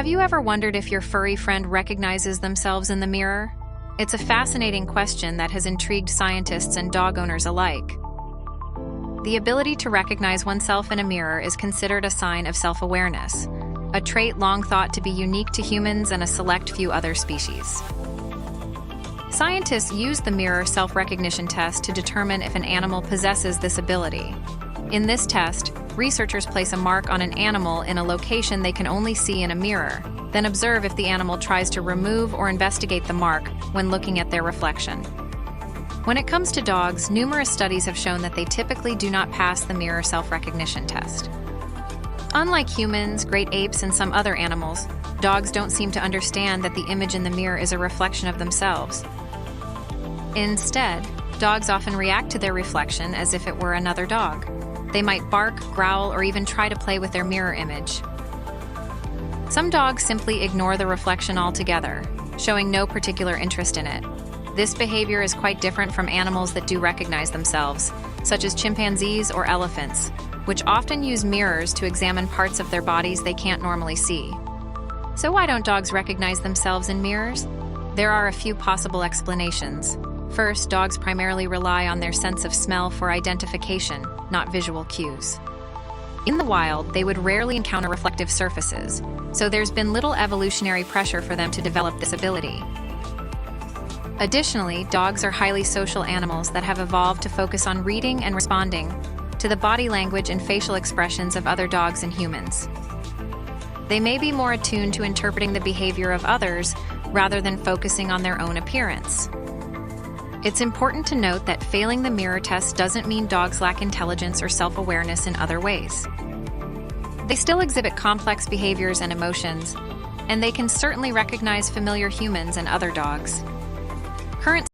Have you ever wondered if your furry friend recognizes themselves in the mirror? It's a fascinating question that has intrigued scientists and dog owners alike. The ability to recognize oneself in a mirror is considered a sign of self-awareness, a trait long thought to be unique to humans and a select few other species. Scientists use the mirror self-recognition test to determine if an animal possesses this ability. In this test, researchers place a mark on an animal in a location they can only see in a mirror, then observe if the animal tries to remove or investigate the mark when looking at their reflection. When it comes to dogs, numerous studies have shown that they typically do not pass the mirror self-recognition test. Unlike humans, great apes, and some other animals, dogs don't seem to understand that the image in the mirror is a reflection of themselves. Instead, dogs often react to their reflection as if it were another dog. They might bark, growl, or even try to play with their mirror image. Some dogs simply ignore the reflection altogether, showing no particular interest in it. This behavior is quite different from animals that do recognize themselves, such as chimpanzees or elephants, which often use mirrors to examine parts of their bodies they can't normally see. So why don't dogs recognize themselves in mirrors? There are a few possible explanations. First, dogs primarily rely on their sense of smell for identification, not visual cues. In the wild, they would rarely encounter reflective surfaces, so there's been little evolutionary pressure for them to develop this ability. Additionally, dogs are highly social animals that have evolved to focus on reading and responding to the body language and facial expressions of other dogs and humans. They may be more attuned to interpreting the behavior of others rather than focusing on their own appearance. It's important to note that failing the mirror test doesn't mean dogs lack intelligence or self-awareness in other ways. They still exhibit complex behaviors and emotions, and they can certainly recognize familiar humans and other dogs. Current